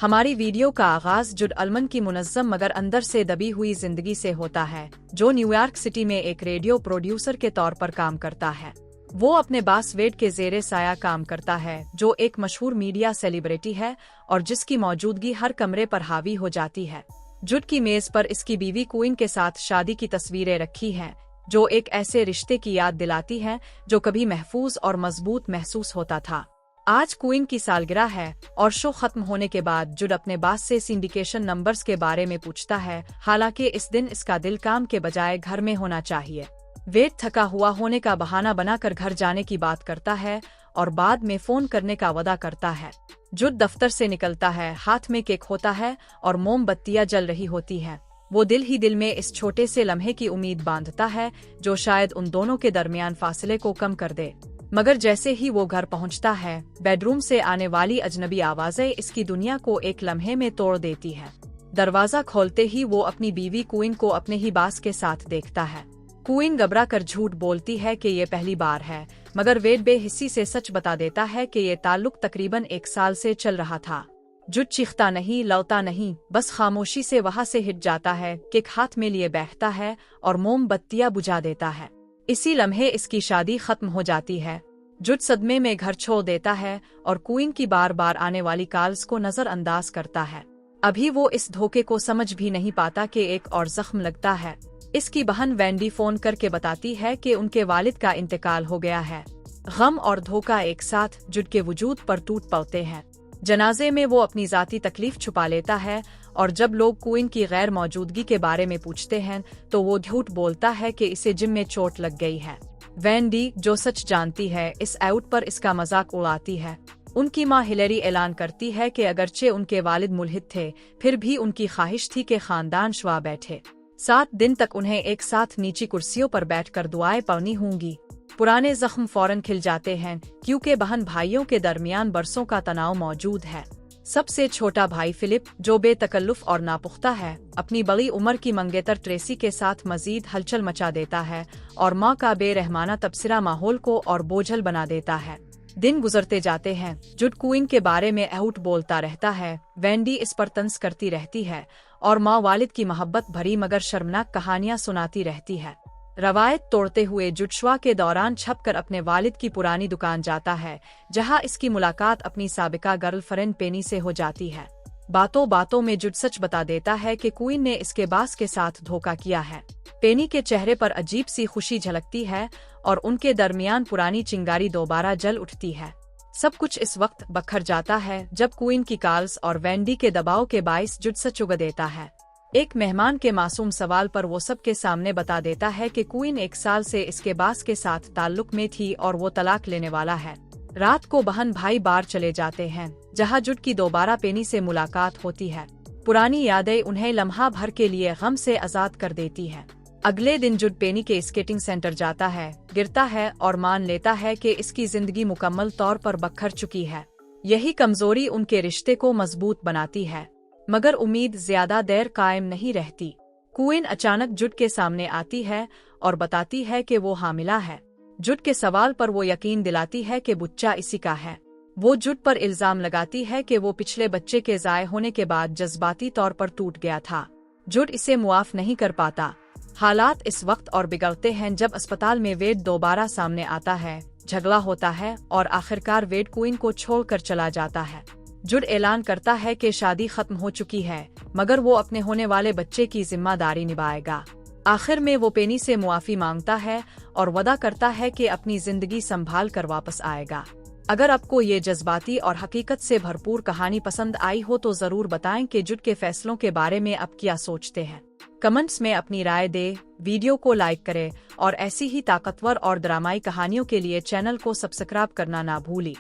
हमारी वीडियो का आगाज जुड अलमन की मुनज़्ज़म मगर अंदर से दबी हुई जिंदगी से होता है, जो न्यूयॉर्क सिटी में एक रेडियो प्रोड्यूसर के तौर पर काम करता है। वो अपने बास वेड के ज़ेरे साया काम करता है, जो एक मशहूर मीडिया सेलिब्रिटी है और जिसकी मौजूदगी हर कमरे पर हावी हो जाती है। जुड की मेज पर इसकी बीवी क्वीन के साथ शादी की तस्वीरें रखी हैं, जो एक ऐसे रिश्ते की याद दिलाती है जो कभी महफूज और मजबूत महसूस होता था। आज क्वीन की सालगिरह है और शो खत्म होने के बाद जुड अपने बास से सिंडिकेशन नंबर्स के बारे में पूछता है, हालांकि इस दिन इसका दिल काम के बजाय घर में होना चाहिए। वेड थका हुआ होने का बहाना बनाकर घर जाने की बात करता है और बाद में फोन करने का वादा करता है। जुड दफ्तर से निकलता है, हाथ में केक होता है और मोमबत्तियां जल रही होती है। वो दिल ही दिल में इस छोटे से लम्हे की उम्मीद बांधता है जो शायद उन दोनों के दरमियान फासले को कम कर दे। मगर जैसे ही वो घर पहुंचता है, बेडरूम से आने वाली अजनबी आवाजें इसकी दुनिया को एक लम्हे में तोड़ देती है। दरवाजा खोलते ही वो अपनी बीवी क्वीन को अपने ही बास के साथ देखता है। क्वीन घबरा कर झूठ बोलती है कि ये पहली बार है, मगर वेड बेहिस्सी से सच बता देता है कि ये ताल्लुक तकरीबन 1 साल से चल रहा था। जुड चीखता नहीं, लौटा नहीं, बस खामोशी से वहां से हिट जाता है, केक हाथ में लिए बैठता है और मोमबत्तियां बुझा देता है। इसी लम्हे इसकी शादी खत्म हो जाती है। जुड सदमे में घर छोड़ देता है और क्वीन की बार बार आने वाली कॉल्स को नजरअंदाज करता है। अभी वो इस धोखे को समझ भी नहीं पाता कि एक और जख्म लगता है। इसकी बहन वेंडी फोन करके बताती है कि उनके वालिद का इंतकाल हो गया है। गम और धोखा एक साथ जुड के वजूद पर टूट पड़ते हैं। जनाजे में वो अपनी जाती तकलीफ छुपा लेता है और जब लोग क्वीन की गैर मौजूदगी के बारे में पूछते हैं तो वो झूठ बोलता है कि इसे जिम में चोट लग गई है। वेंडी, जो सच जानती है, इस आउट पर इसका मजाक उड़ाती है। उनकी माँ हिलेरी ऐलान करती है कि अगरचे उनके वालिद मुल्हिद थे, फिर भी उनकी ख्वाहिश थी कि खानदान शुआ बैठे। 7 दिन तक उन्हें एक साथ नीची कुर्सियों पर बैठकर दुआएं पढ़नी होंगी। पुराने जख्म फौरन खिल जाते हैं क्योंकि बहन भाइयों के दरमियान बरसों का तनाव मौजूद है। सबसे छोटा भाई फिलिप, जो बेतकल्लुफ और नापुख्ता है, अपनी बड़ी उम्र की मंगेतर ट्रेसी के साथ मजीद हलचल मचा देता है और माँ का बेरहमाना तबसरा माहौल को और बोझल बना देता है। दिन गुजरते जाते हैं। जुड क्वीन के बारे में आउट बोलता रहता है, वेंडी इस पर तंज करती रहती है और माँ वालिद की मोहब्बत भरी मगर शर्मनाक कहानियाँ सुनाती रहती है। रवायत तोड़ते हुए जुड शुआ के दौरान छपकर अपने वालिद की पुरानी दुकान जाता है, जहां इसकी मुलाकात अपनी साबिका गर्लफ्रेंड पेनी से हो जाती है। बातों बातों में जुड सच बता देता है कि क्वीन ने इसके बास के साथ धोखा किया है। पेनी के चेहरे पर अजीब सी खुशी झलकती है और उनके दरमियान पुरानी चिंगारी दोबारा जल उठती है। सब कुछ इस वक्त बखर जाता है जब क्वीन की कॉल्स और वेंडी के दबाव के बाइस जुड सच उगा देता है। एक मेहमान के मासूम सवाल पर वो सबके सामने बता देता है कि क्वीन 1 साल से इसके बास के साथ ताल्लुक में थी और वो तलाक लेने वाला है। रात को बहन भाई बार चले जाते हैं, जहां जुड की दोबारा पेनी से मुलाकात होती है। पुरानी यादें उन्हें लम्हा भर के लिए गम से आजाद कर देती है। अगले दिन जुड पेनी के स्केटिंग सेंटर जाता है, गिरता है और मान लेता है कि इसकी जिंदगी मुकम्मल तौर पर बखर चुकी है। यही कमजोरी उनके रिश्ते को मजबूत बनाती है, मगर उम्मीद ज्यादा देर कायम नहीं रहती। क्वीन अचानक जुड के सामने आती है और बताती है कि वो हामिला है। जुड के सवाल पर वो यकीन दिलाती है कि बच्चा इसी का है। वो जुड पर इल्जाम लगाती है कि वो पिछले बच्चे के ज़ाय होने के बाद जज्बाती तौर पर टूट गया था। जुड इसे मुआफ नहीं कर पाता। हालात इस वक्त और बिगड़ते हैं जब अस्पताल में वेड दोबारा सामने आता है। झगड़ा होता है और आखिरकार वेड क्वीन को छोड़कर चला जाता है। जुड ऐलान करता है कि शादी खत्म हो चुकी है, मगर वो अपने होने वाले बच्चे की जिम्मेदारी निभाएगा। आखिर में वो पेनी से मुआफी मांगता है और वादा करता है कि अपनी जिंदगी संभाल कर वापस आएगा। अगर आपको ये जज्बाती और हकीकत से भरपूर कहानी पसंद आई हो तो जरूर बताएं कि जुड के फैसलों के बारे में आप क्या सोचते हैं। कमेंट्स में अपनी राय दे, वीडियो को लाइक करें और ऐसी ही ताकतवर और ड्रामाई कहानियों के लिए चैनल को सब्सक्राइब करना ना भूलें।